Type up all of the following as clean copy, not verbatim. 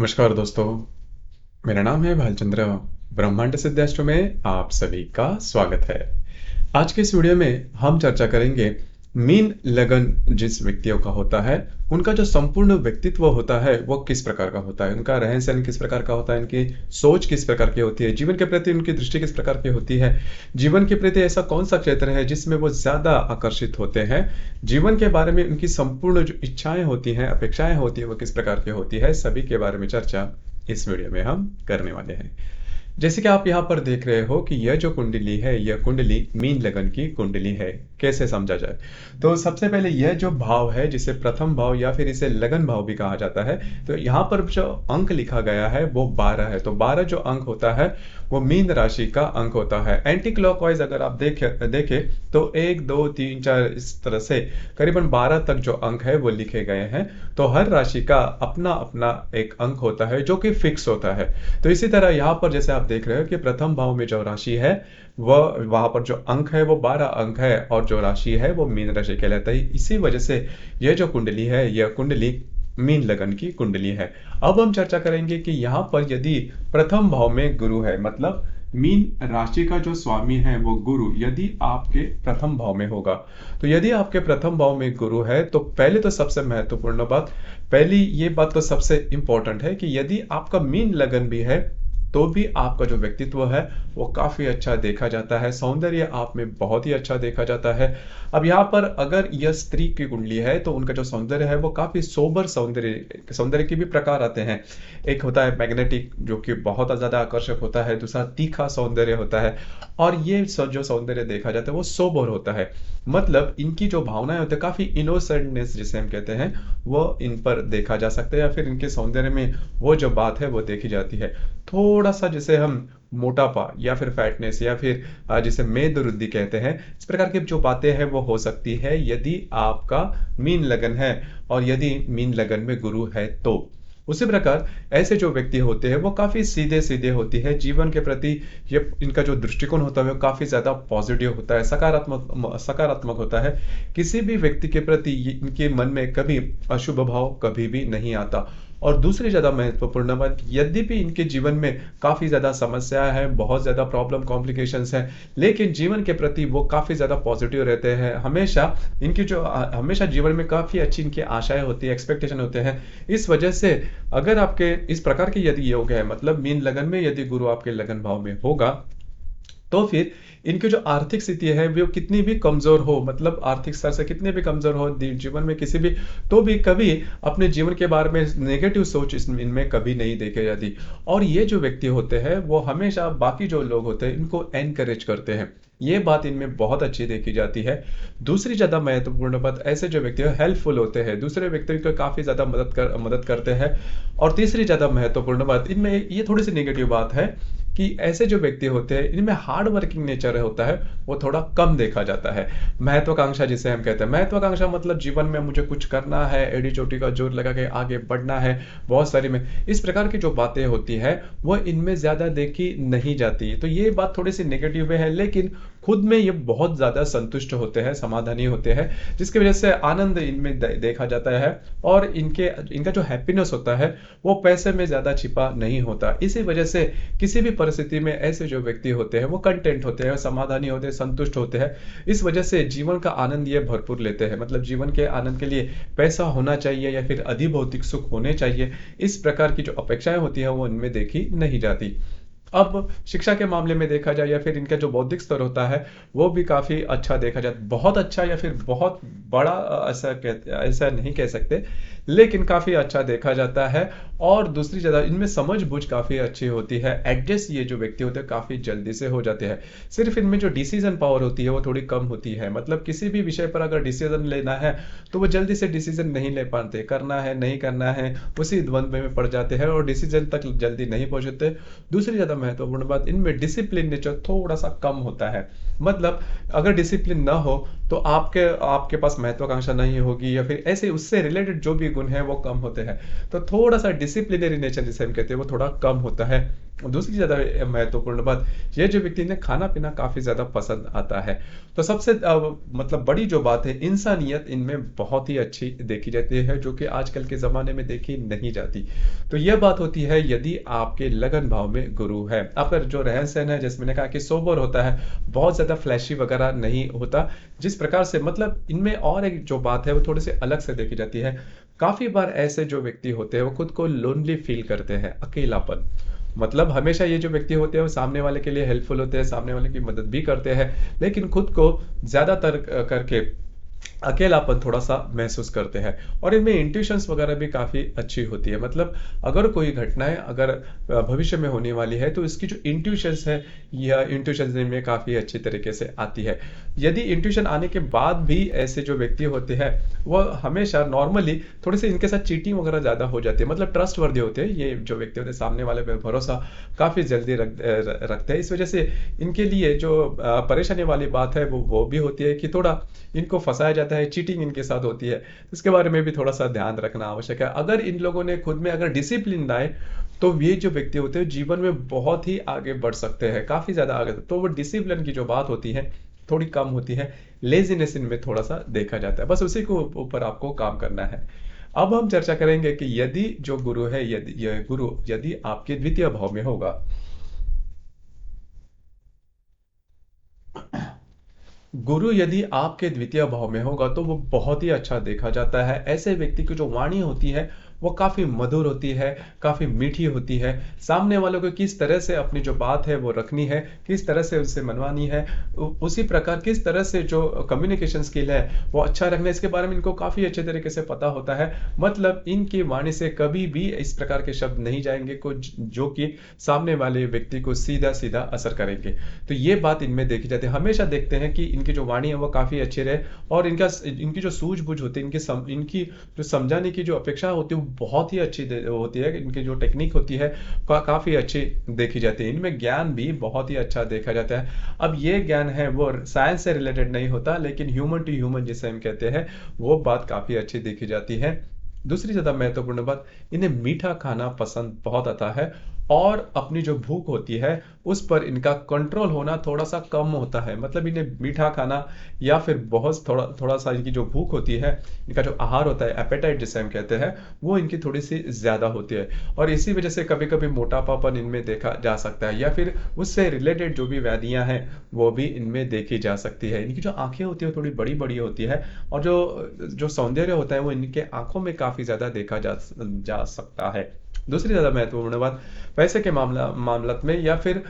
नमस्कार दोस्तों, मेरा नाम है भालचंद्र। ब्रह्मांड सिद्धाश्रम में आप सभी का स्वागत है। आज के इस वीडियो में हम चर्चा करेंगे मीन लगन जिस व्यक्तियों का होता है, उनका जो संपूर्ण व्यक्तित्व होता है वो किस प्रकार का होता है, उनका रहन सहन किस प्रकार का होता है, उनकी सोच किस प्रकार की होती है, जीवन के प्रति उनकी दृष्टि किस प्रकार की होती है, जीवन के प्रति ऐसा कौन सा क्षेत्र है जिसमें वो ज्यादा आकर्षित होते हैं, जीवन के बारे में उनकी संपूर्ण जो इच्छाएं होती हैं, अपेक्षाएं होती है, वो किस प्रकार की होती है, सभी के बारे में चर्चा इस वीडियो में हम करने वाले हैं। जैसे कि आप यहाँ पर देख रहे हो कि यह जो कुंडली है, यह कुंडली मीन लगन की कुंडली है। कैसे समझा जाए, तो सबसे पहले यह जो भाव है, जिसे प्रथम भाव या फिर इसे लगन भाव भी कहा जाता है, तो यहाँ पर जो अंक लिखा गया है वो 12 है। तो 12 जो अंक होता है वो मीन राशि का अंक होता है। एंटी क्लॉकवाइज अगर आप देखें तो 1 2 3 4 इस तरह से करीबन 12 तक जो अंक है वो लिखे गए हैं। तो हर राशि का अपना अपना एक अंक होता है जो कि फिक्स होता है। तो इसी तरह यहाँ पर जैसे आप देख रहे हो कि प्रथम भाव में जो राशि है वह, वहां पर जो अंक है वो 12 अंक है, और जो राशि है वो मीन राशि कहलाता है। इसी वजह से यह जो कुंडली है, यह कुंडली मीन लगन की कुंडली है। अब हम चर्चा करेंगे कि यहाँ पर यदि प्रथम भाव में गुरु है, मतलब मीन राशि का जो स्वामी है वो गुरु यदि आपके प्रथम भाव में होगा, तो यदि आपके प्रथम भाव में गुरु है तो पहले तो सबसे महत्वपूर्ण बात, पहली ये बात तो सबसे इंपॉर्टेंट है कि यदि आपका मीन लगन भी है तो भी आपका जो व्यक्तित्व है वो काफी अच्छा देखा जाता है, सौंदर्य आप में बहुत ही अच्छा देखा जाता है। अब यहाँ पर अगर यह स्त्री की कुंडली है तो उनका जो सौंदर्य है वो काफी सोबर सौंदर्य, सौंदर्य के भी प्रकार आते हैं। एक होता है मैग्नेटिक जो कि बहुत ज्यादा आकर्षक होता है, दूसरा तीखा सौंदर्य होता है, और ये जो सौंदर्य देखा जाता है वो सोबर होता है। मतलब इनकी जो भावनाएं होती है, काफी इनोसेंटनेस जिसे हम कहते हैं, वो इन पर देखा जा सकता है, या फिर इनके सौंदर्य में वो जो बात है वो देखी जाती है। थोड़ा सा जिसे हम मोटापा या फिर फैटनेस या फिर जिसे मेदरुद्धि कहते हैं, इस प्रकार की जो बातें हैं वो हो सकती है यदि आपका मीन लगन है, और यदि मीन लगन में गुरु है तो। उसी प्रकार ऐसे जो व्यक्ति होते हैं वो काफी सीधे सीधे होती है जीवन के प्रति। ये इनका जो दृष्टिकोण होता है वो काफी ज्यादा पॉजिटिव होता है, सकारात्मक सकारात्मक होता है। किसी भी व्यक्ति के प्रति इनके मन में कभी अशुभ भाव कभी भी नहीं आता। और दूसरी ज्यादा महत्वपूर्ण बात, यदि भी इनके जीवन में काफी ज्यादा समस्याएं हैं, बहुत ज्यादा प्रॉब्लम कॉम्प्लिकेशंस हैं, लेकिन जीवन के प्रति वो काफी ज्यादा पॉजिटिव रहते हैं। हमेशा इनकी जो हमेशा जीवन में काफी अच्छी इनकी आशाएं होती है, एक्सपेक्टेशन होते हैं। इस वजह से अगर आपके इस प्रकार के यदि योग है, मतलब मीन लगन में यदि गुरु आपके लगन भाव में होगा, तो फिर इनकी जो आर्थिक स्थिति है वो कितनी भी कमजोर हो, मतलब आर्थिक स्तर से कितने भी कमजोर हो जीवन में किसी भी, तो भी कभी अपने जीवन के बारे में नेगेटिव सोच इनमें कभी नहीं देखी जाती। और ये जो व्यक्ति होते हैं वो हमेशा बाकी जो लोग होते हैं इनको एनकरेज करते हैं, ये बात इनमें बहुत अच्छी देखी जाती है। दूसरी ज्यादा महत्वपूर्ण बात, ऐसे जो व्यक्ति हेल्पफुल होते हैं, दूसरे व्यक्ति को काफी ज्यादा मदद करते हैं। और तीसरी ज्यादा महत्वपूर्ण बात, इनमें ये थोड़ी सी नेगेटिव बात है कि ऐसे जो व्यक्ति होते हैं इनमें हार्ड वर्किंग नेचर होता है वो थोड़ा कम देखा जाता है। महत्वाकांक्षा जिसे हम कहते हैं, महत्वाकांक्षा मतलब जीवन में मुझे कुछ करना है, एड़ी चोटी का जोर लगा के आगे बढ़ना है, बहुत सारी में इस प्रकार की जो बातें होती है वो इनमें ज्यादा देखी नहीं जाती। तो ये बात थोड़ी सी नेगेटिव है, लेकिन खुद में ये बहुत ज्यादा संतुष्ट होते हैं, समाधानी होते हैं, जिसकी वजह से आनंद इनमें देखा जाता है। और इनका जो हैप्पीनेस होता है वो पैसे में ज्यादा छिपा नहीं होता। इसी वजह से किसी भी परिस्थिति में ऐसे जो व्यक्ति होते हैं वो कंटेंट होते हैं, समाधानी होते हैं, संतुष्ट होते हैं। इस वजह से जीवन का आनंद ये भरपूर लेते हैं, मतलब जीवन के आनंद के लिए पैसा होना चाहिए या फिर अधिभौतिक सुख होने चाहिए, इस प्रकार की जो अपेक्षाएं होती है वो इनमें देखी नहीं जाती। अब शिक्षा के मामले में देखा जाए या फिर इनका जो बौद्धिक स्तर होता है वो भी काफी अच्छा देखा जाता है। बहुत अच्छा या फिर बहुत बड़ा ऐसा नहीं कह सकते, लेकिन काफी अच्छा देखा जाता है। और दूसरी जगह इनमें समझ बूझ काफी अच्छी होती है, एडजस्ट ये जो व्यक्ति होते हैं काफी जल्दी से हो जाते हैं। सिर्फ इनमें जो डिसीजन पावर होती है वो थोड़ी कम होती है, मतलब किसी भी विषय पर अगर डिसीजन लेना है तो वो जल्दी से डिसीजन नहीं ले पाते, करना है नहीं करना है उसी द्वंद्व में पड़ जाते हैं और डिसीजन तक जल्दी नहीं पहुंचते। दूसरी ज्यादा महत्वपूर्ण बात, इनमें डिसिप्लिन नेचर थोड़ा सा कम होता है, मतलब अगर डिसिप्लिन ना हो तो आपके आपके पास महत्वाकांक्षा नहीं होगी, या फिर ऐसे उससे रिलेटेड जो भी गुण है वो कम होते हैं। तो थोड़ा सा डिसिप्लिनरी नेचर जिसे हम कहते हैं वो थोड़ा कम होता है। दूसरी ज़्यादा महत्वपूर्ण बात, ये जो व्यक्ति ने खाना पीना काफ़ी ज़्यादा पसंद आता है। तो सबसे मतलब बड़ी जो बात है, इंसानियत इनमें बहुत ही अच्छी देखी जाती है, जो कि आजकल के ज़माने में देखी नहीं जाती। तो यह बात होती है यदि आपके लगन भाव में गुरु है। आपका जो रहन सहन है, जैसे मैंने कहा कि सोबर होता है, बहुत ज़्यादा फ्लैशी वगैरह नहीं होता। जिस प्रकार से मतलब इनमें और एक जो बात है वो थोड़ी सी अलग से देखी जाती है। काफ़ी बार ऐसे जो व्यक्ति होते हैं वो खुद को लोनली फील करते हैं, अकेलापन। मतलब हमेशा ये जो व्यक्ति होते हैं वो सामने वाले के लिए हेल्पफुल होते हैं, सामने वाले की मदद भी करते हैं, लेकिन खुद को ज़्यादातर करके अकेलापन थोड़ा-सा महसूस करते हैं। और इनमें इंट्यूशंस वगैरह भी काफ़ी अच्छी होती है। मतलब अगर कोई घटनाएँ अगर भविष्य में होने वाली है, तो इसकी जो इंट्यूशंस है, या इंट्यूशंस इनमें काफ़ी अच्छी तरीके से आती है। यदि इंट्यूशन आने के बाद भी ऐसे जो व्यक्ति होते हैं, वो हमेशा नॉर्मली थोड़ी-सी इनके साथ चीटिंग वगैरह ज़्यादा हो जाती है। मतलब ट्रस्टवर्दी होते हैं, ये जो व्यक्ति होते हैं, सामने वाले पे भरोसा काफ़ी जल्दी रखते हैं। इस वजह से इनके लिए जो परेशानी वाली बात है, वो भी होती है कि थोड़ा इनको फँसाया जाता है, चीटिंग इनके साथ होती है। इसके बारे में भी थोड़ा-सा ध्यान रखना आवश्यक है। अगर इन लोगों ने खुद में अगर डिसिप्लिन लाए, तो ये जो व्यक्ति होते हैं जीवन में बहुत ही आगे बढ़ सकते हैं, काफ़ी ज़्यादा आगे। तो वो डिसिप्लिन की जो बात होती है, थोड़ी कम होती है। लेज़ीनेस इनमें थोड़ा-सा देखा जाता है। बस उसी को ऊपर आपको काम करना है। अब हम चर्चा करेंगे कि यदि जो गुरु है, यदि यह गुरु यदि आपके द्वितीय भाव में होगा। गुरु यदि आपके द्वितीय भाव में होगा तो वो बहुत ही अच्छा देखा जाता है। ऐसे व्यक्ति की जो वाणी होती है वो काफ़ी मधुर होती है, काफ़ी मीठी होती है। सामने वालों को किस तरह से अपनी जो बात है वो रखनी है, किस तरह से उससे मनवानी है, उसी प्रकार किस तरह से जो कम्युनिकेशन स्किल है वो अच्छा रखना है, इसके बारे में इनको काफ़ी अच्छे तरीके से पता होता है। मतलब इनकी वाणी से कभी भी इस प्रकार के शब्द नहीं जाएँगे कुछ जो कि सामने वाले व्यक्ति को सीधा-सीधा असर करेंगे। तो ये बात इनमें देखी जाती है। हमेशा देखते हैं कि इनकी जो वाणी है वो काफ़ी अच्छी रहे, और इनकी जो सूझबूझ होती है, इनकी जो समझाने की जो अपेक्षा होती है वो बहुत ही अच्छी होती है। इनकी जो टेक्निक होती है काफ़ी अच्छी देखी जाती है। इनमें ज्ञान भी बहुत ही अच्छा देखा जाता है। अब ये ज्ञान है वो साइंस से रिलेटेड नहीं होता, लेकिन ह्यूमन टू ह्यूमन जिसे हम कहते हैं, वो बात काफ़ी अच्छी देखी जाती है। दूसरी ज़्यादा महत्वपूर्ण बात, इन्हें मीठा खाना पसंद बहुत आता है, और अपनी जो भूख होती है उस पर इनका कंट्रोल होना थोड़ा-सा कम होता है। मतलब इन्हें मीठा खाना, या फिर बहुत थोड़ा-सा इनकी जो भूख होती है, इनका जो आहार होता है, एपेटाइट जिसे हम कहते हैं, वो इनकी थोड़ी-सी ज़्यादा होती है। और इसी वजह से कभी-कभी मोटापापन इनमें देखा जा सकता है, या फिर उससे रिलेटेड जो भी व्याधियाँ हैं, वो भी इनमें देखी जा सकती है। इनकी जो आँखें होती है, वो थोड़ी बड़ी-बड़ी होती है, और जो जो सौंदर्य होता है, वो इनके आँखों में काफ़ी ज़्यादा देखा जा सकता है। दूसरी ज़्यादा महत्वपूर्ण बात, पैसे के मामलत में, या फिर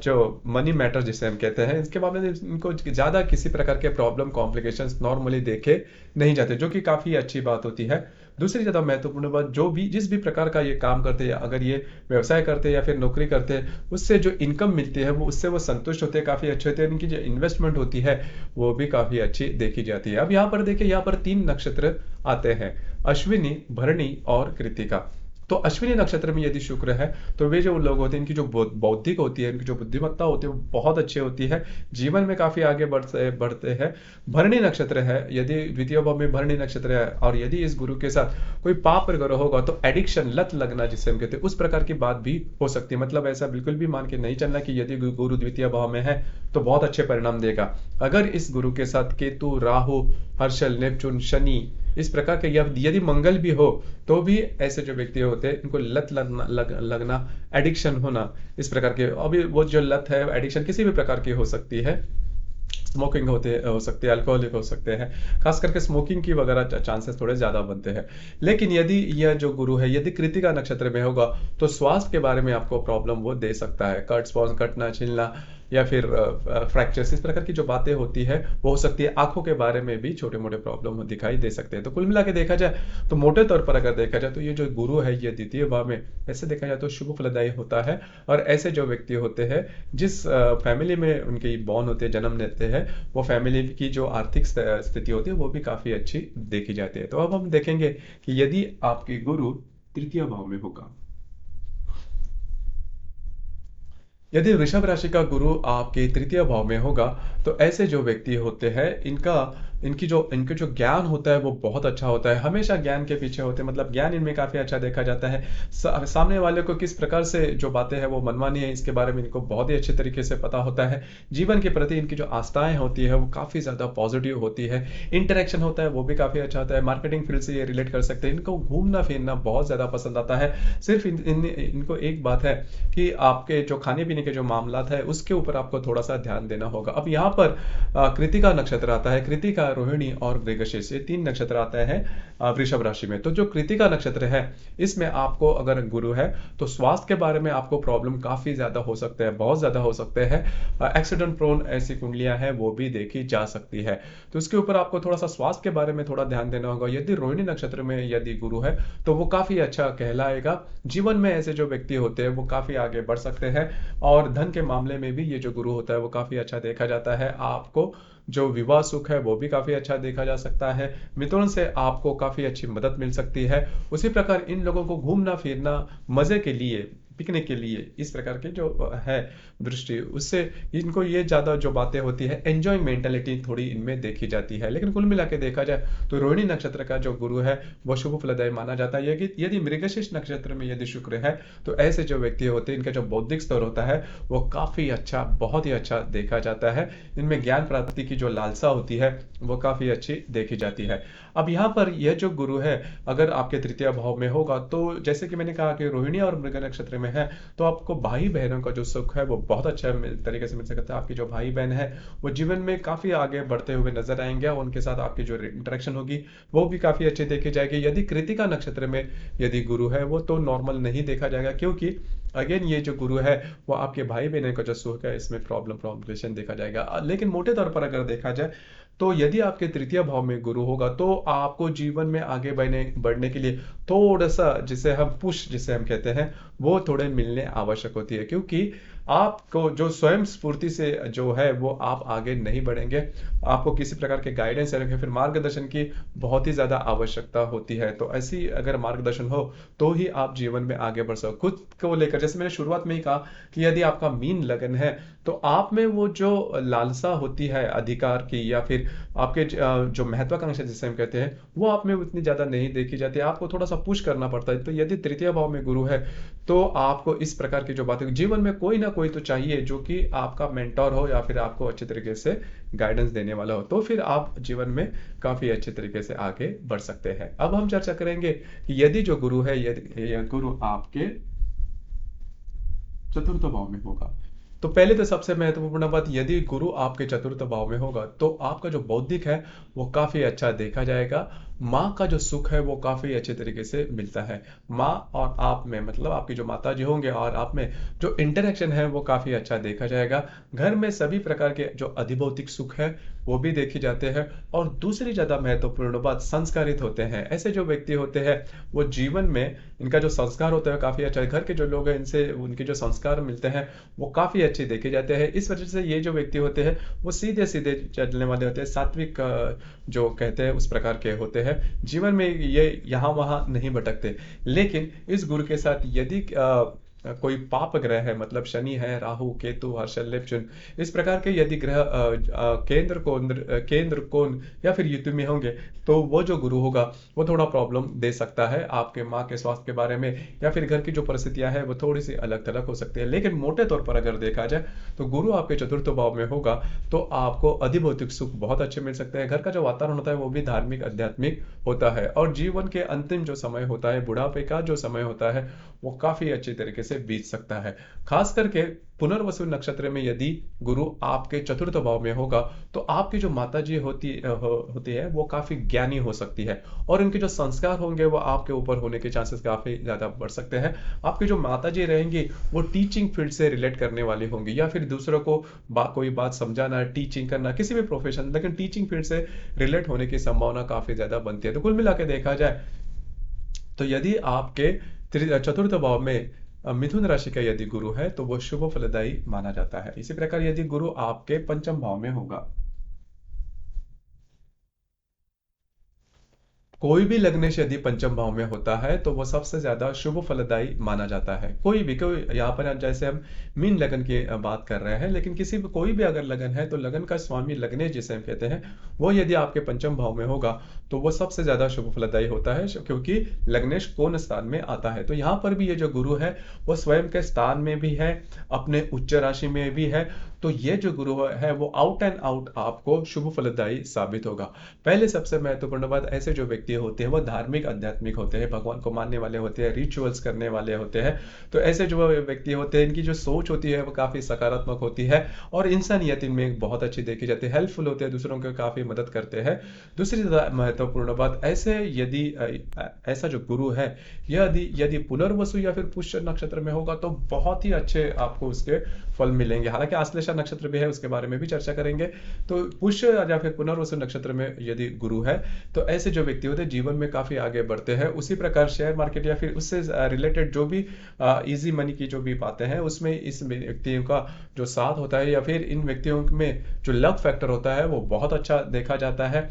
जो मनी मैटर जिसे हम कहते हैं, इसके मामले में इनको ज़्यादा किसी प्रकार के प्रॉब्लम कॉम्प्लिकेशंस नॉर्मली देखे नहीं जाते, जो कि काफ़ी अच्छी बात होती है। दूसरी ज़्यादा महत्वपूर्ण बात, जो भी जिस भी प्रकार का ये काम करते हैं, अगर ये व्यवसाय करते हैं या फिर नौकरी करते हैं, उससे जो इनकम मिलती है वो उससे वो संतुष्ट होते हैं, काफ़ी अच्छे होते हैं। इनकी जो इन्वेस्टमेंट होती है वो भी काफ़ी अच्छी देखी जाती है। अब यहाँ पर देखिए, यहाँ पर 3 नक्षत्र आते हैं, अश्विनी, भरणी और कृत्तिका। तो अश्विनी नक्षत्र में यदि शुक्र है, तो वे जो लोग होते हैं, इनकी जो बौद्धिक होती है, इनकी जो बुद्धिमत्ता होती है वो बहुत अच्छी होती है, जीवन में काफ़ी आगे बढ़ते हैं। भरणी नक्षत्र है, यदि द्वितीय भाव में भरणी नक्षत्र है, और यदि इस गुरु के साथ कोई पाप ग्रह होगा, तो एडिक्शन, लत लगना जिसे हम कहते हैं, उस प्रकार की बात भी हो सकती है। मतलब ऐसा बिल्कुल भी मान के नहीं चलना कि यदि गुरु द्वितीय भाव में है तो बहुत अच्छे परिणाम देगा। अगर इस गुरु के साथ केतु, राहु, हर्षल, नेपचून, शनि, इस प्रकार के, या यदि मंगल भी हो, तो भी ऐसे जो व्यक्ति होते हैं इनको लत लगना, एडिक्शन होना, इस प्रकार के, अभी वो जो लत है, एडिक्शन किसी भी प्रकार की हो सकती है। स्मोकिंग हो सकती है, अल्कोहलिक हो सकते हैं, खास करके स्मोकिंग की वगैरह चांसेस थोड़े ज़्यादा बनते हैं। लेकिन यदि यह जो गुरु है यदि कृत्तिका नक्षत्र में होगा, तो स्वास्थ्य के बारे में आपको प्रॉब्लम वो दे सकता है, कट स्पॉट, कटना, छिलना, या फिर फ्रैक्चर्स, इस प्रकार की जो बातें होती है वो हो सकती है। आंखों के बारे में भी छोटे मोटे प्रॉब्लम दिखाई दे सकते हैं। तो कुल मिला के देखा जाए, तो मोटे तौर पर अगर देखा जाए, तो ये जो गुरु है ये द्वितीय भाव में, ऐसे देखा जाए तो शुभ फलदायी होता है। और ऐसे जो व्यक्ति होते हैं, जिस फैमिली में उनके बॉर्न होते हैं, जन्म लेते हैं, वो फैमिली की जो आर्थिक स्थिति होती है वो भी काफ़ी अच्छी देखी जाती है। तो अब हम देखेंगे कि यदि आपके गुरु तृतीय भाव में होगा, यदि वृषभ राशि का गुरु आपके तृतीय भाव में होगा, तो ऐसे जो व्यक्ति होते हैं, इनके जो ज्ञान होता है वो बहुत अच्छा होता है। हमेशा ज्ञान के पीछे होते हैं, मतलब ज्ञान इनमें काफ़ी अच्छा देखा जाता है। सामने वाले को किस प्रकार से जो बातें हैं वो मनवानी है, इसके बारे में इनको बहुत ही अच्छे तरीके से पता होता है। जीवन के प्रति इनकी जो आस्थाएँ होती है वो काफ़ी ज़्यादा पॉजिटिव होती है। इंटरैक्शन होता है वो भी काफ़ी अच्छा होता है। मार्केटिंग फील्ड से ये रिलेट कर सकते हैं। इनको घूमना-फिरना बहुत ज़्यादा पसंद आता है। सिर्फ़ इनको एक बात है कि आपके जो खाने-पीने के जो मामलात है, उसके ऊपर आपको थोड़ा-सा ध्यान देना होगा। अब यहाँ पर कृत्तिका नक्षत्र आता है। कृत्तिका, रोहिणी और मृगशीर्ष, ये 3 नक्षत्र आते हैं वृषभ राशि में। तो जो कृत्तिका नक्षत्र है, इसमें आपको अगर गुरु है, तो स्वास्थ्य के बारे में आपको प्रॉब्लम काफ़ी ज़्यादा हो सकते हैं, बहुत ज़्यादा हो सकते हैं। एक्सीडेंट प्रोन ऐसी कुंडलियाँ हैं, वो भी देखी जा सकती है। तो इसके ऊपर आपको थोड़ा-सा स्वास्थ्य के बारे में थोड़ा ध्यान देना होगा। यदि रोहिणी नक्षत्र में यदि गुरु है, तो वो काफ़ी अच्छा कहलाएगा। जीवन में ऐसे जो व्यक्ति होते हैं, वो काफ़ी आगे बढ़ सकते हैं और धन के मामले में भी ये जो गुरु होता है, वो काफ़ी अच्छा देखा जाता है। आपको जो विवाह सुख है, वो भी काफ़ी अच्छा देखा जा सकता है। मिथुन से आपको काफ़ी अच्छी मदद मिल सकती है। उसी प्रकार इन लोगों को घूमना-फिरना, मज़े के लिए, पिकनिक के लिए, इस प्रकार की जो है दृष्टि, उससे इनको ये ज़्यादा जो बातें होती है, एन्जॉय मेंटालिटी थोड़ी इनमें देखी जाती है। लेकिन कुल मिला के देखा जाए तो रोहिणी नक्षत्र का जो गुरु है, वो शुभ फलदायी माना जाता है। यदि मृगशीर्ष नक्षत्र में यदि शुक्र है, तो ऐसे जो व्यक्ति होते हैं, इनका जो बौद्धिक स्तर होता है, वो काफ़ी अच्छा, बहुत ही अच्छा देखा जाता है। इनमें ज्ञान प्राप्ति की जो लालसा होती है, वो काफ़ी अच्छी देखी जाती है। अब यहाँ पर यह जो गुरु है, अगर आपके तृतीय भाव में होगा, तो जैसे कि मैंने कहा कि रोहिणी और मृग नक्षत्र में है, तो आपको भाई बहनों का जो सुख है वो बहुत अच्छा तरीके से मिल सकता है। आपकी जो भाई बहन है, वो जीवन में काफ़ी आगे बढ़ते हुए नजर आएंगे और उनके साथ आपकी जो इंटरेक्शन होगी, वो भी काफ़ी अच्छी देखी जाएगी। यदि कृत्तिका नक्षत्र में यदि गुरु है, वो तो नॉर्मल नहीं देखा जाएगा, क्योंकि अगेन ये जो गुरु है, वो आपके भाई बहन का जो सुख है, इसमें प्रॉब्लम देखा जाएगा। लेकिन मोटे तौर पर अगर देखा जाए, तो यदि आपके तृतीय भाव में गुरु होगा, तो आपको जीवन में आगे बढ़ने के लिए थोड़ा सा, जिसे हम पुश जिसे हम कहते हैं, वो थोड़े मिलने आवश्यक होती है, क्योंकि आपको जो स्वयं स्फूर्ति से जो है वो आप आगे नहीं बढ़ेंगे। आपको किसी प्रकार के गाइडेंस या फिर मार्गदर्शन की बहुत ही ज़्यादा आवश्यकता होती है। तो ऐसी अगर मार्गदर्शन हो, तो ही आप जीवन में आगे बढ़ सको। खुद को लेकर, जैसे मैंने शुरुआत में ही कहा कि यदि आपका मीन लगन है, तो आप में वो जो लालसा होती है अधिकार की, या फिर आपके जो महत्वाकांक्षा जिसे हम कहते हैं, वो आप में उतनी ज़्यादा नहीं देखी जाती। आपको थोड़ा सा पुश करना पड़ता है। तो यदि तृतीय भाव में गुरु है, तो आपको इस प्रकार की जो बातें, जीवन में कोई ना कोई तो चाहिए जो कि आपका मेंटोर हो, या फिर आपको अच्छे तरीके से गाइडेंस देने वाला हो, तो फिर आप जीवन में काफ़ी अच्छे तरीके से आगे बढ़ सकते हैं। अब हम चर्चा करेंगे कि यदि जो गुरु है, यदि यह गुरु आपके चतुर्थ भाव में होगा, तो पहले तो सबसे महत्वपूर्ण बात, यदि गुरु आपके चतुर्थ भाव में होगा, तो आपका जो बौद्धिक है वो काफी अच्छा देखा जाएगा। माँ का जो सुख है वो काफी अच्छे तरीके से मिलता है। माँ और आप में, मतलब आपकी जो माता जी होंगे और आप में जो इंटरेक्शन है वो काफी अच्छा देखा जाएगा। घर में सभी प्रकार के जो अधिभौतिक सुख है वो भी देखे जाते हैं। और दूसरी ज्यादा महत्वपूर्ण बात, संस्कारित होते हैं। ऐसे जो व्यक्ति होते हैं, वो जीवन में इनका जो संस्कार होता है काफी अच्छा है। घर के जो लोग हैं, इनसे उनके जो संस्कार मिलते हैं वो काफी अच्छे देखे जाते हैं। इस वजह से ये जो व्यक्ति होते हैं, वो सीधे सीधे चलने वाले होते हैं, सात्विक जो कहते हैं उस प्रकार के होते हैं। जीवन में ये यहाँ वहां नहीं भटकते। लेकिन इस गुरु के साथ यदि कोई पाप ग्रह है, मतलब शनि है, राहु, केतु, हर्षल, नेपच्यून, इस प्रकार के यदि ग्रह केंद्र कोण या फिर युति में होंगे, तो वो जो गुरु होगा वो थोड़ा प्रॉब्लम दे सकता है आपके माँ के स्वास्थ्य के बारे में, या फिर घर की जो परिस्थितियां है वो थोड़ी सी अलग थलग हो सकती है। लेकिन मोटे तौर पर अगर देखा जाए, तो गुरु आपके चतुर्थ भाव में होगा, तो आपको अधिभौतिक सुख बहुत अच्छे मिल सकते हैं। घर का जो वातावरण होता है वो भी धार्मिक आध्यात्मिक होता है। और जीवन के अंतिम जो समय होता है, बुढ़ापे का जो समय होता है, वो काफी अच्छे तरीके से बीत सकता है। खास करके पुनर्वसु नक्षत्र में यदि गुरु आपके चतुर्थ भाव में होगा, तो आपकी जो माता जी होती है वो काफी ज्ञानी हो सकती है, और उनके जो संस्कार होंगे वो आपके ऊपर होने के चांसेस काफी ज्यादा बढ़ सकते हैं। आपकी जो माता जी रहेंगी, वो टीचिंग फील्ड से रिलेट करने वाली होंगी, या फिर दूसरों को कोई बात समझाना, टीचिंग करना, किसी भी प्रोफेशन, लेकिन टीचिंग फील्ड से रिलेट होने की संभावना काफी ज्यादा बनती है। तो कुल मिला के देखा जाए, तो यदि आपके चतुर्थ भाव में मिथुन राशि का यदि गुरु है, तो वो शुभ फलदायी माना जाता है। इसी प्रकार यदि गुरु आपके पंचम भाव में होगा, कोई भी लग्नेश यदि पंचम भाव में होता है तो वो सबसे ज्यादा शुभ फलदायी माना जाता है। कोई यहाँ पर जैसे हम मीन लगन की बात कर रहे हैं, लेकिन किसी भी कोई भी अगर लगन है तो लगन का स्वामी लग्नेश जिसे हम कहते हैं, वो यदि आपके पंचम भाव में होगा तो वो सबसे ज्यादा शुभ फलदायी होता है, क्योंकि लग्नेश कोन स्थान में आता है। तो यहाँ पर भी ये जो गुरु है वो स्वयं के स्थान में भी है, अपने उच्च राशि में भी है। तो ये जो गुरु है वो आउट एंड आउट आपको शुभ फलदायी साबित होगा। पहले सबसे महत्वपूर्ण बात, ऐसे जो व्यक्ति होते हैं वो धार्मिक आध्यात्मिक होते हैं, भगवान को मानने वाले होते हैं, रिचुअल्स करने वाले होते हैं। तो ऐसे जो व्यक्ति होते हैं इनकी जो सोच होती है वो काफी सकारात्मक होती है, और इंसानियत इनमें बहुत अच्छी देखी जाती है, हेल्पफुल होते हैं, दूसरों को काफी मदद करते हैं। दूसरी महत्वपूर्ण बात, ऐसे यदि ऐसा जो गुरु है यदि यदि पुनर्वसु या फिर पुष्य नक्षत्र में होगा तो बहुत ही अच्छे आपको उसके फल मिलेंगे। हालांकि आश्लेषा नक्षत्र भी है, उसके बारे में भी चर्चा करेंगे। तो पुष्य या फिर पुनर्वसु नक्षत्र में यदि गुरु है तो ऐसे जो व्यक्ति होते हैं जीवन में काफी आगे बढ़ते हैं। उसी प्रकार शेयर मार्केट या फिर उससे रिलेटेड जो भी इजी मनी की जो भी बातें हैं उसमें इस व्यक्तियों का जो साथ होता है या फिर इन व्यक्तियों में जो लक फैक्टर होता है वो बहुत अच्छा देखा जाता है।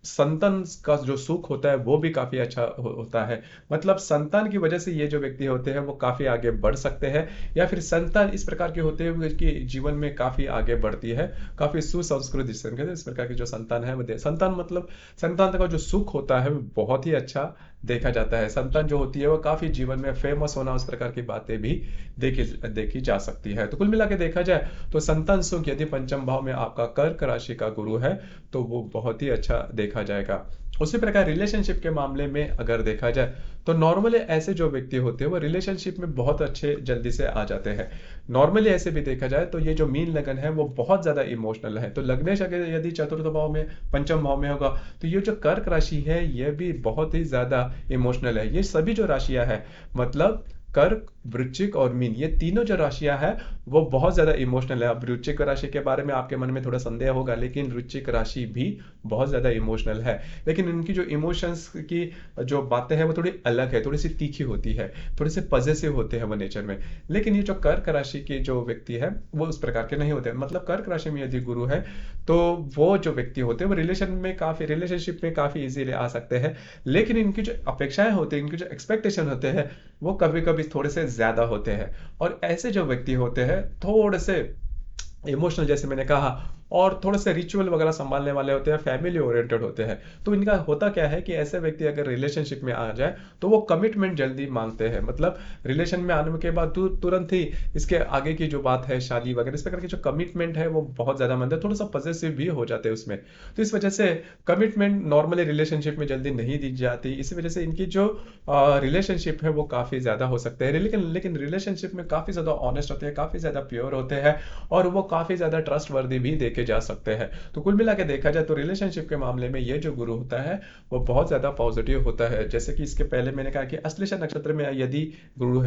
संतान का जो सुख होता है वो भी काफी अच्छा होता है। मतलब संतान की वजह से ये जो व्यक्ति होते हैं वो काफी आगे बढ़ सकते हैं, या फिर संतान इस प्रकार के होते हैं कि जीवन में काफी आगे बढ़ती है, काफी सुसंस्कृत जिससे कहते हैं। इस प्रकार की जो संतान है वो संतान मतलब संतान का जो सुख होता है वो बहुत ही अच्छा देखा जाता है। संतान जो होती है वो काफी जीवन में फेमस होना, उस प्रकार की बातें भी देखी जा सकती है। तो कुल मिला के देखा जाए तो संतान सुख यदि पंचम भाव में आपका कर्क राशि का गुरु है तो वो बहुत ही अच्छा देखा जाएगा। उसी प्रकार रिलेशनशिप के मामले में अगर देखा जाए तो नॉर्मली ऐसे जो व्यक्ति होते हैं वो रिलेशनशिप में बहुत अच्छे जल्दी से आ जाते हैं। नॉर्मली ऐसे भी देखा जाए तो ये जो मीन लगन है वो बहुत ज्यादा इमोशनल है। तो लग्नेश अगर यदि चतुर्थ भाव में पंचम भाव में होगा तो ये जो कर्क राशि है ये भी बहुत ही ज्यादा इमोशनल है। ये सभी जो राशियां है, मतलब कर्क, वृश्चिक और मीन, ये तीनों जो राशियां हैं वो बहुत ज्यादा इमोशनल है। अब वृश्चिक राशि के बारे में आपके मन में थोड़ा संदेह होगा, लेकिन वृश्चिक राशि भी बहुत ज्यादा इमोशनल है। लेकिन इनकी जो इमोशंस की जो बातें हैं वो थोड़ी अलग है, थोड़ी सी तीखी होती है, थोड़े से पजेसिव होते हैं वो नेचर में। लेकिन ये जो कर्क राशि के जो व्यक्ति है वो उस प्रकार के नहीं होते। मतलब कर्क राशि में यदि गुरु है तो वो जो व्यक्ति होते हैं वो रिलेशनशिप में काफी इजीली आ सकते हैं। लेकिन इनकी जो अपेक्षाएं होती है, इनके जो एक्सपेक्टेशन होते हैं वो कभी कभी थोड़े से ज्यादा होते हैं। और ऐसे जो व्यक्ति होते हैं थोड़े से इमोशनल, जैसे मैंने कहा, और थोड़े से रिचुअल वगैरह संभालने वाले होते हैं, फैमिली ओरिएंटेड होते हैं। तो इनका होता क्या है कि ऐसे व्यक्ति अगर रिलेशनशिप में आ जाए तो वो कमिटमेंट जल्दी मांगते हैं। मतलब रिलेशन में आने के बाद तुरंत ही इसके आगे की जो बात है शादी वगैरह, इस प्रकार की जो कमिटमेंट है वो बहुत ज्यादा मानते हैं, थोड़ा सा पॉसेसिव भी हो जाते हैं उसमें। तो इस वजह से कमिटमेंट नॉर्मली रिलेशनशिप में जल्दी नहीं दी जाती। इसी वजह से इनकी जो रिलेशनशिप है वो काफी ज्यादा हो सकते हैं। लेकिन रिलेशनशिप में काफी ज्यादा ऑनेस्ट होते हैं, काफी ज्यादा प्योर होते हैं, और वो काफी ज्यादा ट्रस्ट वर्दी भी देखे जा सकते हैं। तो कुल मिला के देखा जाए तो रिलेशनशिप के मामले में ये जो गुरु होता है वो बहुत ज्यादा पॉजिटिव होता है। जैसे कि इसके पहले मैंने कहा कि अश्लेषा नक्षत्र में यदि गुरु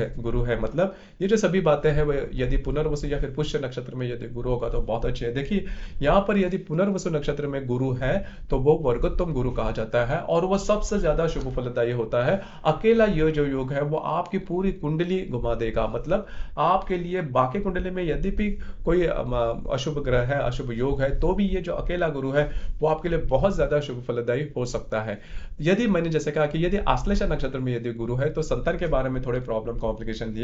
है मतलब ये जो सभी बातें हैं वो यदि पुनर्वसु या फिर पुष्य नक्षत्र में यदि गुरु होगा तो बहुत अच्छे है। देखिए यहाँ पर यदि पुनर्वसु नक्षत्र में गुरु है तो वो वर्गोत्तम गुरु कहा जाता है, और वो सबसे ज्यादा शुभ फलदायी होता है। अकेला ये जो योग है वो आपकी पूरी कुंडली घुमा देगा। मतलब आपके लिए बाकी कुंडली में यदि भी कोई अशुभ ग्रह है, अशुभ योग है, तो भी ये जो अकेला गुरु है वो आपके लिए बहुत ज्यादा शुभ फलदायी हो सकता है। यदि मैंने जैसे कहा कि यदि आश्लेषा नक्षत्र में यदि गुरु है तो संतान के बारे में थोड़े प्रॉब्लम कॉम्प्लिकेशन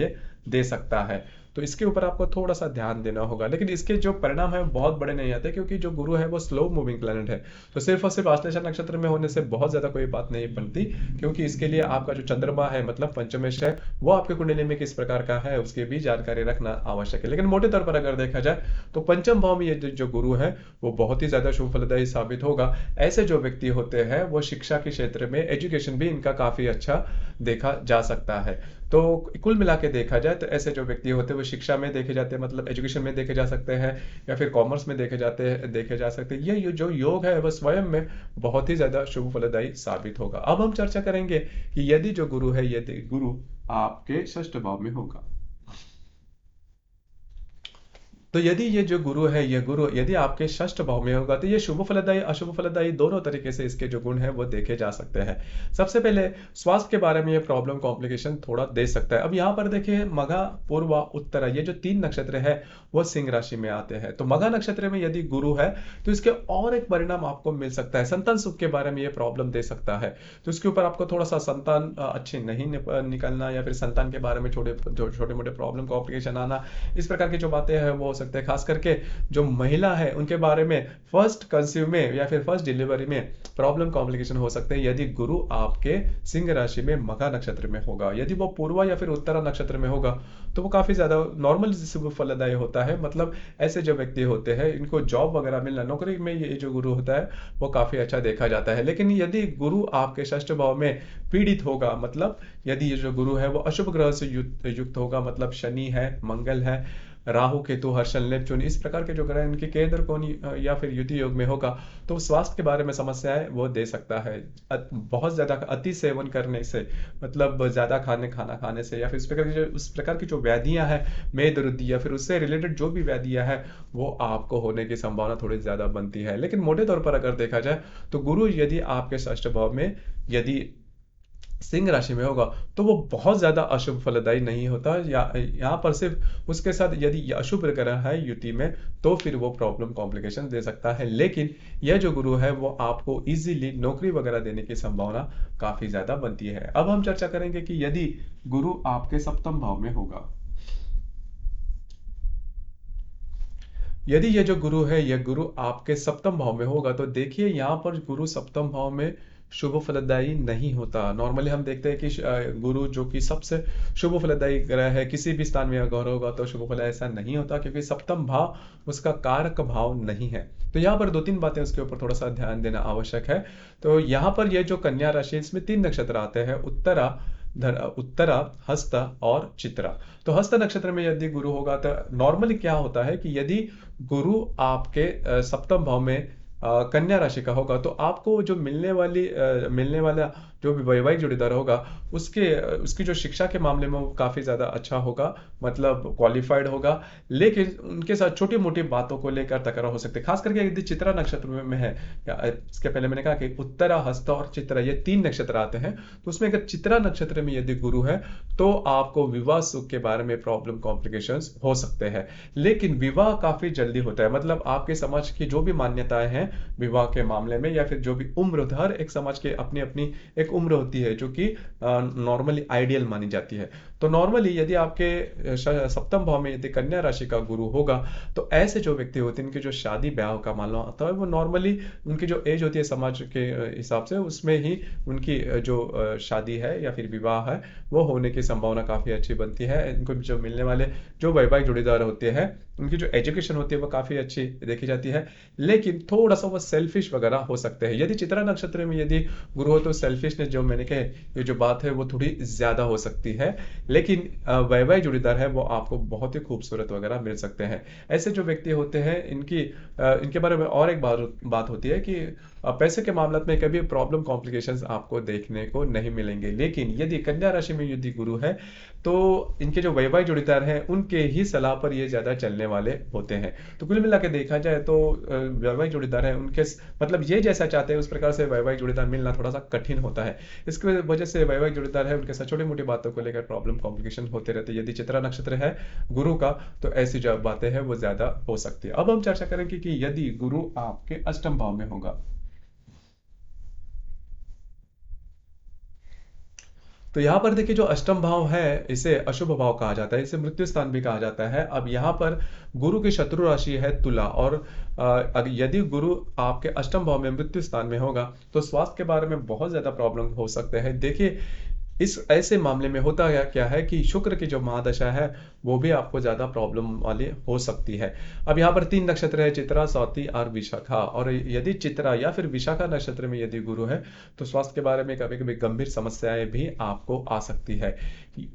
दे सकता है। तो इसके ऊपर आपको थोड़ा सा ध्यान देना होगा। लेकिन इसके जो परिणाम है बहुत बड़े नहीं आते, क्योंकि जो गुरु है वो स्लो मूविंग प्लैनेट है। तो सिर्फ और सिर्फ आश्लेषा नक्षत्र में होने से बहुत ज्यादा कोई बात नहीं बनती, क्योंकि इसके लिए आपका जो चंद्रमा है मतलब पंचमेश है वो आपके कुंडली में किस प्रकार का है उसकी भी जानकारी रखना आवश्यक है। लेकिन मोटे तौर पर अगर देखा जाए तो पंचम भाव में ये जो गुरु है वो बहुत ही ज्यादा शुभ फलदायी साबित होगा। ऐसे जो व्यक्ति होते हैं वो शिक्षा के क्षेत्र में एजुकेशन भी इनका काफी अच्छा देखा जा सकता है। तो कुल मिला के देखा जाए तो ऐसे जो व्यक्ति होते हैं वो शिक्षा में देखे जाते हैं, मतलब एजुकेशन में देखे जा सकते हैं, या फिर कॉमर्स में देखे जा सकते हैं। ये जो योग है वह स्वयं में बहुत ही ज्यादा शुभ फलदायी साबित होगा। अब हम चर्चा करेंगे कि यदि जो गुरु है यदि गुरु आपके षष्ठ भाव में होगा। तो यदि ये जो गुरु है, ये गुरु यदि आपके षष्ठ भाव में होगा तो ये शुभ फलदायी अशुभ फलदायी दोनों तरीके से इसके जो गुण है वो देखे जा सकते हैं। सबसे पहले स्वास्थ्य के बारे में ये प्रॉब्लम कॉम्प्लिकेशन थोड़ा दे सकता है। अब यहाँ पर देखिए मघा, पूर्वा, उत्तरा ये जो 3 नक्षत्र है वो सिंह राशि में आते हैं। तो मघा नक्षत्र में यदि गुरु है तो इसके और एक परिणाम आपको मिल सकता है, संतान सुख के बारे में ये प्रॉब्लम दे सकता है। तो इसके ऊपर आपको थोड़ा सा संतान अच्छी नहीं निकलना, या फिर संतान के बारे में छोटे मोटे प्रॉब्लम कॉम्प्लिकेशन आना, इस प्रकार की जो बातें हैं वो हो सकते हैं। खास करके जो महिला है उनके बारे में फर्स्ट कंसीव में या फिर फर्स्ट डिलीवरी में प्रॉब्लम कॉम्प्लिकेशन हो सकते हैं यदि गुरु आपके सिंह राशि में मघा नक्षत्र में होगा। यदि वो पूर्वा या फिर उत्तरा नक्षत्र में होगा तो वो काफी ज्यादा नॉर्मल शुभ फलदायी होता है। मतलब ऐसे जो व्यक्ति होते हैं इनको जॉब वगैरह मिलना, नौकरी में ये जो गुरु होता है वो काफी अच्छा देखा जाता है। लेकिन यदि गुरु आपके षष्ठ भाव में पीड़ित होगा, मतलब यदि ये जो गुरु है वो अशुभ ग्रह से युक्त होगा, मतलब शनि है, मंगल है, राहु केतु हर्षल नेपचून, इस प्रकार के जो ग्रह इनके केंद्र कोण या फिर युति योग में होगा तो स्वास्थ्य के बारे में समस्याएं वो दे सकता है। बहुत ज्यादा अति सेवन करने से, मतलब ज्यादा खाना खाने से, या फिर उस प्रकार की जो व्याधियां हैं, मेद रुद्धि या फिर उससे रिलेटेड जो भी व्याधियां हैं वो आपको होने की संभावना थोड़ी ज्यादा बनती है। लेकिन मोटे तौर पर अगर देखा जाए तो गुरु यदि आपके षष्ठ भाव में यदि सिंह राशि में होगा तो वो बहुत ज्यादा अशुभ फलदायी नहीं होता। या यहाँ पर सिर्फ उसके साथ यदि अशुभ ग्रह है युति में तो फिर वो प्रॉब्लम कॉम्प्लिकेशन दे सकता है। लेकिन यह जो गुरु है वो आपको इजीली नौकरी वगैरह देने की संभावना काफी ज्यादा बनती है। अब हम चर्चा करेंगे कि यदि गुरु आपके सप्तम भाव में होगा, यदि ये जो गुरु है ये गुरु आपके सप्तम भाव में होगा तो देखिए यहाँ पर गुरु सप्तम भाव में शुभ फलदायी नहीं होता। नॉर्मली हम देखते हैं कि गुरु जो कि सबसे शुभ फलदायी ग्रह है, किसी भी स्थान में अगर होगा तो शुभ फल ऐसा नहीं होता, क्योंकि सप्तम भाव उसका कारक भाव नहीं है। तो यहाँ पर 2-3 बातें उसके ऊपर थोड़ा सा ध्यान देना आवश्यक है। तो यहाँ पर ये जो कन्या राशि इसमें 3 नक्षत्र आते हैं, उत्तरा, हस्त और चित्रा। तो हस्त नक्षत्र में यदि गुरु होगा तो नॉर्मली क्या होता है कि यदि गुरु आपके सप्तम भाव में कन्या राशि का होगा तो आपको जो मिलने वाला जो भी वैवाहिक जोड़ीदार होगा उसकी जो शिक्षा के मामले में वो काफी ज्यादा अच्छा होगा, मतलब क्वालिफाइड होगा। लेकिन उनके साथ छोटी मोटी बातों को लेकर तकरार हो सकते हैं, खास करके यदि चित्रा नक्षत्र में है। इसके पहले मैंने कहा कि उत्तरा, हस्त और चित्रा ये 3 नक्षत्र आते हैं। तो उसमें अगर चित्रा नक्षत्र में यदि गुरु है तो आपको विवाह सुख के बारे में प्रॉब्लम कॉम्प्लिकेशंस हो सकते हैं। लेकिन विवाह काफी जल्दी होता है, मतलब आपके समाज की जो भी मान्यताएं हैं विवाह के मामले में, या फिर जो भी उम्र, हर एक समाज के अपनी अपनी एक उम्र होती है जो कि नॉर्मली आइडियल मानी जाती है। तो नॉर्मली यदि आपके सप्तम भाव में यदि कन्या राशि का गुरु होगा तो ऐसे जो व्यक्ति होते हैं इनके जो शादी ब्याह का मामला होता है वो नॉर्मली उनकी जो एज होती है समाज के हिसाब से उसमें ही उनकी जो शादी है या फिर विवाह है वो होने की संभावना काफी अच्छी बनती है। इनको जो मिलने वाले जो वैवाहिक जोड़ीदार होते हैं उनकी जो एजुकेशन होती है वो काफी अच्छी देखी जाती है। लेकिन थोड़ा सा वो सेल्फिश वगैरह हो सकते हैं। यदि चित्रा नक्षत्र में यदि गुरु हो तो सेल्फिशनेस जो मैंने कहे ये जो बात है वो थोड़ी ज्यादा हो सकती है। लेकिन वैवाहिक जोड़ीदार है वो आपको बहुत ही खूबसूरत वगैरह मिल सकते हैं। ऐसे जो व्यक्ति होते हैं इनके बारे में और एक बात होती है कि पैसे के मामले में कभी प्रॉब्लम कॉम्प्लिकेशंस आपको देखने को नहीं मिलेंगे। लेकिन यदि कन्या राशि में यदि गुरु है तो इनके जो वैवाहिक जोड़ीदार हैं उनके ही सलाह पर ये ज्यादा चलने वाले होते हैं। तो कुल मिला के देखा जाए तो वैवाहिक जोड़ीदार है उनके मतलब ये जैसा चाहते हैं उस प्रकार से वैवाहिक जोड़ीदार मिलना थोड़ा सा कठिन होता है। इसकी वजह से वैवाहिक जोड़ीदार है उनके साथ छोटी मोटी बातों को लेकर प्रॉब्लम कॉम्प्लिकेशन होते रहते हैं। यदि चित्रा नक्षत्र है गुरु का तो ऐसी जो बातें हैं वो ज्यादा हो सकती है। अब हम चर्चा करेंगे कि यदि गुरु आपके अष्टम भाव में होगा तो यहाँ पर देखिए जो अष्टम भाव है इसे अशुभ भाव कहा जाता है, इसे मृत्यु स्थान भी कहा जाता है। अब यहाँ पर गुरु की शत्रु राशि है तुला, और यदि गुरु आपके अष्टम भाव में मृत्यु स्थान में होगा तो स्वास्थ्य के बारे में बहुत ज्यादा प्रॉब्लम हो सकते हैं। देखिए इस ऐसे मामले में होता क्या है कि शुक्र की जो महादशा है वो भी आपको ज्यादा प्रॉब्लम वाली हो सकती है। अब यहाँ पर 3 नक्षत्र है, चित्रा, स्वाति और विशाखा, और यदि चित्रा या फिर विशाखा नक्षत्र में यदि गुरु है तो स्वास्थ्य के बारे में कभी कभी गंभीर समस्याएं भी आपको आ सकती है।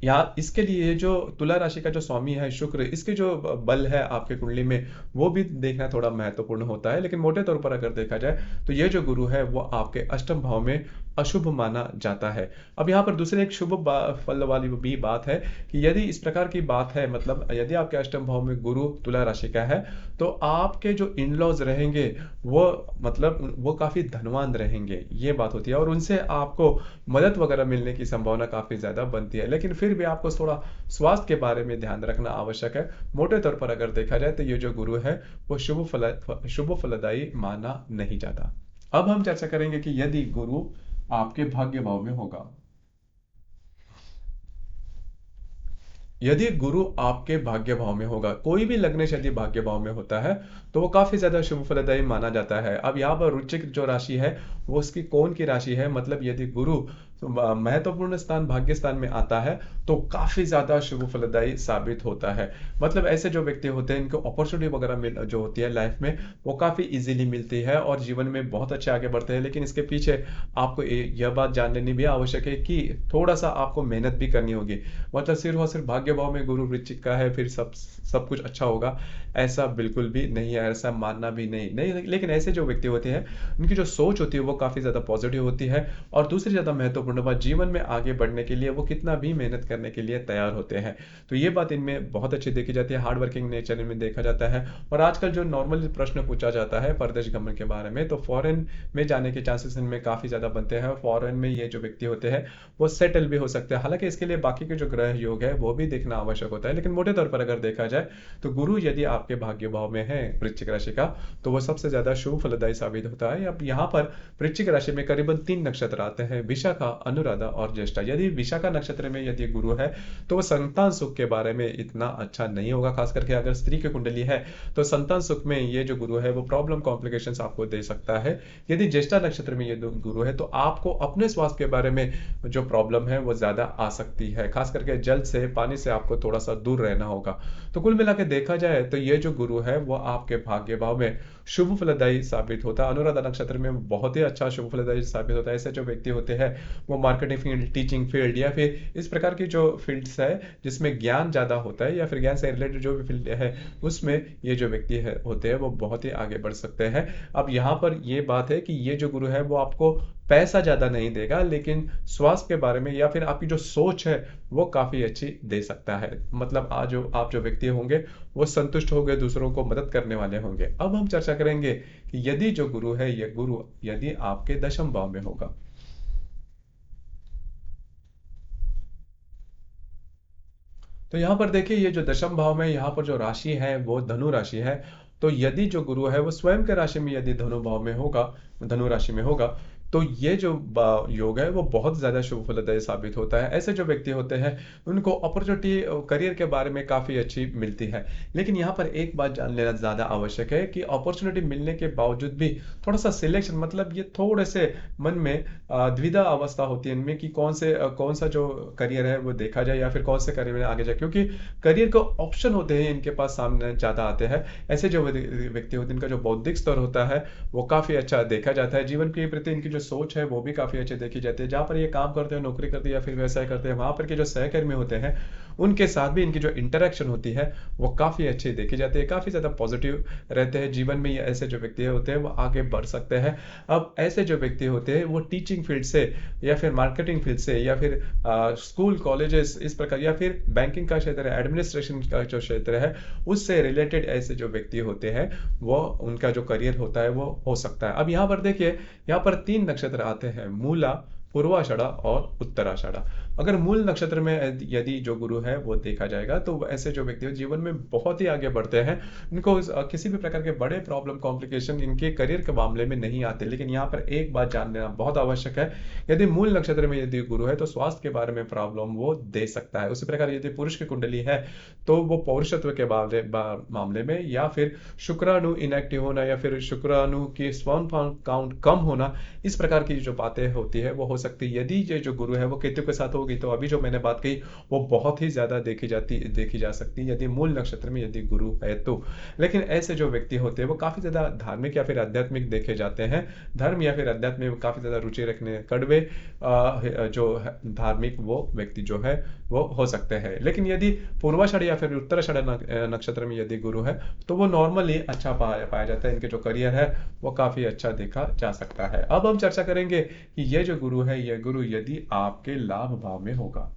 या इसके लिए जो तुला राशि का जो स्वामी है शुक्र, इसके जो बल है आपके कुंडली में वो भी देखना थोड़ा महत्वपूर्ण होता है। लेकिन मोटे तौर पर अगर देखा जाए तो ये जो गुरु है वो आपके अष्टम भाव में अशुभ माना जाता है। अब यहाँ पर दूसरे एक शुभ फल वाली भी बात है कि यदि इस प्रकार की बात है, मतलब यदि आपके अष्टम भाव में गुरु तुला राशि का है, तो आपके जो इन लॉज रहेंगे वो, मतलब वो काफी धनवान रहेंगे, ये बात होती है, और उनसे आपको मदद वगैरह मिलने की संभावना काफी ज्यादा बनती है। लेकिन फिर भी आपको थोड़ा स्वास्थ्य के बारे में ध्यान रखना आवश्यक है। मोटे तौर पर अगर देखा जाए तो ये जो गुरु है वो शुभ फलदायी माना नहीं जाता। अब हम चर्चा करेंगे कि यदि गुरु आपके भाग्य भाव में होगा। यदि गुरु आपके भाग्य भाव में होगा, कोई भी लग्नेश यदि भाग्य भाव में होता है तो वो काफी ज्यादा शुभ फलदायी माना जाता है। अब यहाँ पर वृश्चिक जो राशि है वो उसकी कौन की राशि है, मतलब यदि गुरु महत्वपूर्ण स्थान भाग्य स्थान में आता है तो काफी ज्यादा शुभ फलदायी साबित होता है। मतलब ऐसे जो व्यक्ति होते हैं इनको अपॉर्चुनिटी वगैरह जो होती है लाइफ में वो काफी इजीली मिलती है और जीवन में बहुत अच्छे आगे बढ़ते हैं। लेकिन इसके पीछे आपको यह बात जान लेनी भी आवश्यक है कि थोड़ा सा आपको मेहनत भी करनी होगी। मतलब सिर्फ और सिर्फ भाग्य भाव में गुरु वृश्चिक का है फिर सब कुछ अच्छा होगा, ऐसा बिल्कुल भी नहीं है, ऐसा मानना भी नहीं। लेकिन ऐसे जो व्यक्ति होते हैं उनकी जो सोच होती है वो काफी ज्यादा पॉजिटिव होती है। और दूसरी ज्यादा महत्वपूर्ण बात, जीवन में आगे बढ़ने के लिए वो कितना भी मेहनत करने के लिए तैयार होते हैं। तो ये बात इनमें बहुत अच्छी देखी जाती है, हार्ड वर्किंग नेचर इनमें देखा जाता है। और आजकल जो नॉर्मल प्रश्न पूछा जाता है परदेश गमन के बारे में, तो फॉरेन में जाने के चांसेस इनमें काफी ज्यादा बनते हैं। फॉरेन में ये जो व्यक्ति होते हैं वो सेटल भी हो सकते हैं। हालांकि इसके लिए बाकी के जो ग्रह योग है वो भी देखना आवश्यक होता है। लेकिन मोटे तौर पर अगर देखा जाए तो गुरु यदि आपके भाग्य भाव में है वृश्चिक राशि का तो वो सबसे ज्यादा शुभ फलदायी साबित होता है। अब यहाँ पर वृश्चिक राशि में करीबन 3 नक्षत्र आते हैं, विशाखा, अनुराधा और ज्येष्ठा। यदि विशाखा नक्षत्र में यदि गुरु है तो वो संतान सुख के बारे में इतना अच्छा नहीं होगा, खास करके अगर स्त्री की कुंडली है तो संतान सुख में ये जो गुरु है वो प्रॉब्लम कॉम्प्लिकेशंस आपको दे सकता है। यदि ज्येष्ठा नक्षत्र में ये गुरु है तो आपको अपने स्वास्थ्य के बारे में जो प्रॉब्लम है वो ज्यादा आ सकती है, खास करके जल से पानी से आपको थोड़ा सा दूर रहना होगा। तो कुल मिला के देखा जाए तो ये जो गुरु है वो आपके भाग्य भाव में शुभ फलदायी साबित होता है। अनुराधा नक्षत्र में बहुत ही अच्छा शुभ फलदायी साबित होता है। ऐसे जो व्यक्ति होते हैं वो मार्केटिंग फील्ड, टीचिंग फील्ड या फिर इस प्रकार की जो फील्ड्स है जिसमें ज्ञान ज्यादा होता है या फिर ज्ञान से रिलेटेड जो भी फील्ड है उसमें ये जो व्यक्ति है होते हैं वो बहुत ही आगे बढ़ सकते हैं। अब यहाँ पर ये बात है कि ये जो गुरु है वो आपको पैसा ज्यादा नहीं देगा, लेकिन स्वास्थ्य के बारे में या फिर आपकी जो सोच है वो काफी अच्छी दे सकता है। मतलब आज जो आप जो व्यक्ति होंगे वो संतुष्ट होंगे, दूसरों को मदद करने वाले होंगे। अब हम चर्चा करेंगे कि यदि जो गुरु है ये गुरु यदि आपके दशम भाव में होगा। तो यहाँ पर देखिए ये जो दशम भाव में यहाँ पर जो राशि है वो धनु राशि है। तो यदि जो गुरु है वो स्वयं के राशि में यदि धनु भाव में होगा, धनु राशि में होगा, तो ये जो योग है वो बहुत ज्यादा शुभ फलदायी साबित होता है। ऐसे जो व्यक्ति होते हैं उनको अपॉर्चुनिटी करियर के बारे में काफी अच्छी मिलती है। लेकिन यहाँ पर एक बात जान लेना ज्यादा आवश्यक है कि अपॉर्चुनिटी मिलने के बावजूद भी थोड़ा सा सिलेक्शन, मतलब ये थोड़े से मन में द्विधा अवस्था होती है इनमें कि कौन सा जो करियर है वो देखा जाए या फिर कौन से करियर में आगे जाए, क्योंकि करियर के ऑप्शन होते हैं इनके पास सामने ज्यादा आते हैं। ऐसे जो व्यक्ति होते हैं इनका जो बौद्धिक स्तर होता है वो काफी अच्छा देखा जाता है। जीवन के प्रति इनकी जो सोच है वो भी काफी अच्छी देखी जाती है। जहां पर ये काम करते हैं, नौकरी करते हैं या फिर व्यवसाय करते हैं, वहां पर के जो सहकर्मी होते हैं उनके साथ भी इनकी जो इंटरेक्शन होती है वो काफी अच्छी देखी जाती है, काफी ज्यादा पॉजिटिव रहते हैं जीवन में। ये ऐसे जो व्यक्ति होते हैं वो आगे बढ़ सकते हैं। अब ऐसे जो व्यक्ति होते हैं वो टीचिंग फील्ड से या फिर मार्केटिंग फील्ड से या फिर स्कूल कॉलेजेस इस प्रकार या फिर बैंकिंग का क्षेत्र है, एडमिनिस्ट्रेशन का जो क्षेत्र है उससे रिलेटेड ऐसे जो व्यक्ति होते हैं वो उनका जो करियर होता है वो हो सकता है। अब यहाँ पर देखिए यहाँ पर 3 नक्षत्र आते हैं, मूला, पूर्वाषाढ़ा और उत्तराषाढ़ा। अगर मूल नक्षत्र में यदि जो गुरु है वो देखा जाएगा तो ऐसे जो व्यक्ति जीवन में बहुत ही आगे बढ़ते हैं। इनको किसी भी प्रकार के बड़े प्रॉब्लम कॉम्प्लिकेशन इनके करियर के मामले में नहीं आते। लेकिन यहाँ पर एक बात जान लेना बहुत आवश्यक है, यदि मूल नक्षत्र में यदि गुरु है तो स्वास्थ्य के बारे में प्रॉब्लम वो दे सकता है। उसी प्रकार यदि पुरुष की कुंडली है तो वो पौरुषत्व के मामले में या फिर शुक्राणु इनएक्टिव होना या फिर शुक्राणु की स्पर्म काउंट कम होना, इस प्रकार की जो बातें होती है वो हो सकती है। यदि ये जो गुरु है वो केतु के साथ होगी तो अभी जो मैंने बात कही वो बहुत ही ज़्यादा देखी जा सकती है यदि मूल नक्षत्र में यदि गुरु है तो। लेकिन ऐसे जो व्यक्ति होते हैं वो काफ़ी ज़्यादा धार्मिक या फिर आध्यात्मिक देखे जाते हैं। धर्म या फिर अध्यात्म में काफ़ी ज़्यादा रुचि रखने कड़वे धार्मिक वो व्यक्ति जो है वो हो सकते हैं। लेकिन यदि पूर्वाषाढ़ या फिर उत्तराषाढ़ नक्षत्र में यदि गुरु है तो वो नॉर्मली अच्छा पाया जाता है। इनके जो करियर है वो काफ़ी अच्छा देखा जा सकता है। अब हम चर्चा करेंगे कि ये जो गुरु है ये गुरु यदि आपके लाभ भाव में होगा।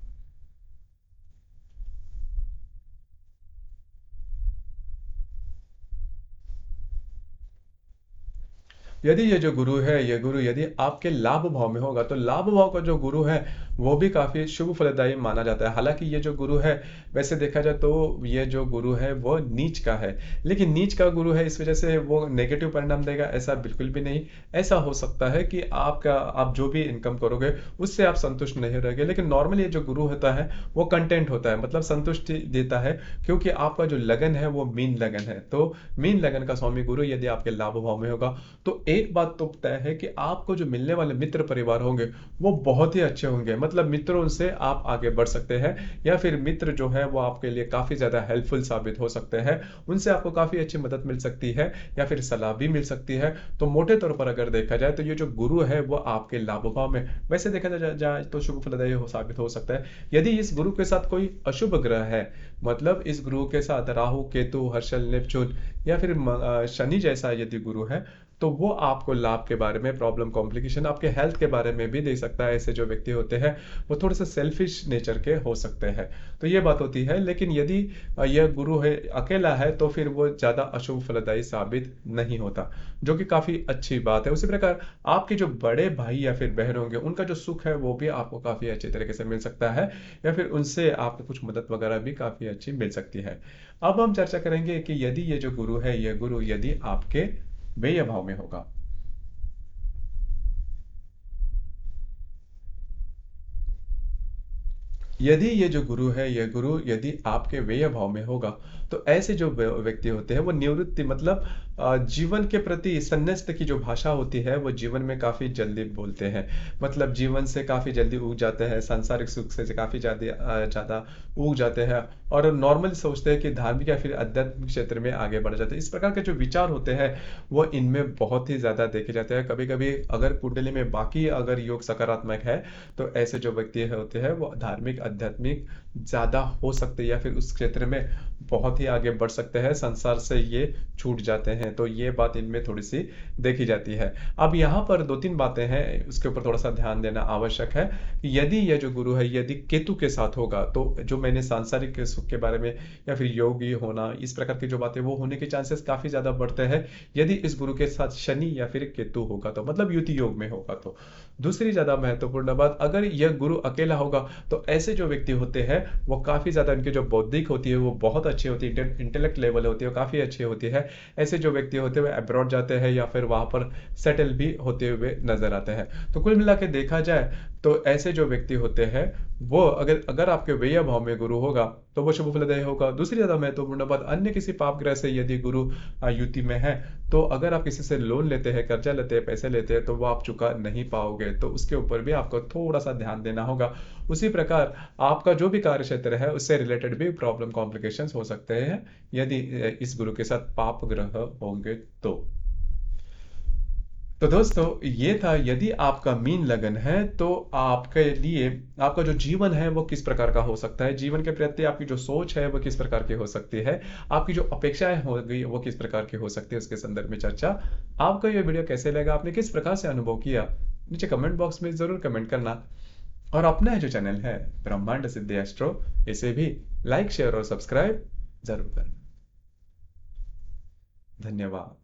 यदि ये जो गुरु है ये गुरु यदि आपके लाभ भाव में होगा तो लाभ भाव का जो गुरु है वो भी काफी शुभ फलदायी माना जाता है। हालांकि ये जो गुरु है वैसे देखा जाए तो ये जो गुरु है वो नीच का है, लेकिन नीच का गुरु है इस वजह से वो नेगेटिव परिणाम देगा ऐसा बिल्कुल भी नहीं। ऐसा हो सकता है कि आप जो भी इनकम करोगे उससे आप संतुष्ट नहीं रहोगे, लेकिन नॉर्मली ये जो गुरु होता है वो कंटेंट होता है, मतलब संतुष्टि देता है, क्योंकि आपका जो लगन है वो मीन लगन है। तो मीन लगन का स्वामी गुरु यदि आपके लाभ भाव में होगा तो एक बात तो तय है कि आपको जो मिलने वाले मित्र परिवार होंगे वो बहुत ही अच्छे होंगे, मतलब मित्रों से आप आगे बढ़ सकते हैं या फिर मित्र जो है वो आपके लिए काफी ज्यादा हेल्पफुल साबित हो सकते हैं। उनसे आपको काफी अच्छी मदद मिल सकती है या फिर सलाह भी मिल सकती है। तो मोटे तौर पर अगर देखा जाए तो ये जो गुरु है वो आपके लाभ भाव में वैसे देखा जाए तो शुभ फलदायी साबित हो सकता है। यदि इस गुरु के साथ कोई अशुभ ग्रह है, मतलब इस गुरु के साथ राहु केतु हर्षल नेपचून या फिर शनि जैसा यदि गुरु है तो वो आपको लाभ के बारे में, प्रॉब्लम कॉम्प्लिकेशन, आपके हेल्थ के बारे में भी दे सकता है। ऐसे जो व्यक्ति होते हैं वो थोड़े से सेल्फिश नेचर के हो सकते हैं, तो ये बात होती है। लेकिन यदि यह गुरु है अकेला है तो फिर वो ज्यादा अशुभ फलदायी साबित नहीं होता, जो कि काफी अच्छी बात है। उसी प्रकार आपके जो बड़े भाई या फिर बहन होंगे उनका जो सुख है वो भी आपको काफी अच्छे तरीके से मिल सकता है या फिर उनसे आपको कुछ मदद वगैरह भी काफी अच्छी मिल सकती है। अब हम चर्चा करेंगे कि यदि ये जो गुरु है ये गुरु यदि आपके व्यय भाव में होगा। यदि ये जो गुरु है ये गुरु यदि आपके व्यय भाव में होगा तो ऐसे जो व्यक्ति होते हैं वो निवृत्ति, मतलब जीवन के प्रति संन्यास्त की जो भाषा होती है वो जीवन में काफी जल्दी बोलते हैं, मतलब जीवन से काफी जल्दी उग जाते हैं, सांसारिक सुख से काफी ज्यादा उग जाते हैं और नॉर्मली सोचते हैं कि धार्मिक या फिर आध्यात्मिक क्षेत्र में आगे बढ़ जाते हैं। इस प्रकार के जो विचार होते हैं वो इनमें बहुत ही ज्यादा देखे जाते हैं। कभी कभी अगर कुंडली में बाकी अगर योग सकारात्मक है तो ऐसे जो व्यक्ति होते हैं वो धार्मिक आध्यात्मिक ज्यादा हो सकते हैं या फिर उस क्षेत्र में बहुत ही आगे बढ़ सकते हैं, संसार से ये छूट जाते हैं। तो ये बात इनमें थोड़ी सी देखी जाती है। अब यहाँ पर दो तीन बातें हैं उसके ऊपर थोड़ा सा ध्यान देना आवश्यक है। यदि ये जो गुरु है यदि केतु के साथ होगा तो जो मैंने सांसारिक सुख के बारे में या फिर योगी होना इस प्रकार की जो बातें वो होने के चांसेस काफी ज्यादा बढ़ते हैं। यदि इस गुरु के साथ शनि या फिर केतु होगा तो मतलब युति योग में होगा तो। दूसरी ज्यादा महत्वपूर्ण बात, अगर यह गुरु अकेला होगा तो ऐसे जो व्यक्ति होते हैं वो काफी ज्यादा इनकी जो बौद्धिक होती है वो बहुत अच्छी होती है, इंटेलेक्ट लेवल होती है वो काफी अच्छी होती है। ऐसे जो व्यक्ति होते हैं वो अब्रॉड जाते हैं या फिर वहां पर सेटल भी होते हुए नजर आते हैं। तो कुल मिला के देखा जाए तो ऐसे जो व्यक्ति होते हैं वो अगर अगर आपके व्यय भाव में गुरु होगा तो वो शुभ फलदायी होगा। दूसरी ज्यादा महत्वपूर्ण बात, अन्य किसी पाप ग्रह से यदि गुरु युति में है तो अगर आप किसी से लोन लेते हैं, कर्जा लेते हैं, पैसे लेते हैं तो वो आप चुका नहीं पाओगे, तो उसके ऊपर भी आपको थोड़ा सा ध्यान देना होगा। उसी प्रकार आपका जो भी कार्य क्षेत्र है उससे रिलेटेड भी प्रॉब्लम कॉम्प्लिकेशंस हो सकते हैं यदि इस गुरु के साथ पाप ग्रह होंगे तो। तो दोस्तों ये था यदि आपका मीन लगन है तो आपके लिए आपका जो जीवन है वो किस प्रकार का हो सकता है, जीवन के प्रति आपकी जो सोच है वो किस प्रकार की हो सकती है, आपकी जो अपेक्षाएं होगी वो किस प्रकार की हो सकती है, उसके संदर्भ में चर्चा। आपको ये वीडियो कैसे लगा, आपने किस प्रकार से अनुभव किया, नीचे कमेंट बॉक्स में जरूर कमेंट करना। और अपना जो चैनल है ब्रह्मांड सिद्धि एस्ट्रो इसे भी लाइक शेयर और सब्सक्राइब जरूर करना। धन्यवाद।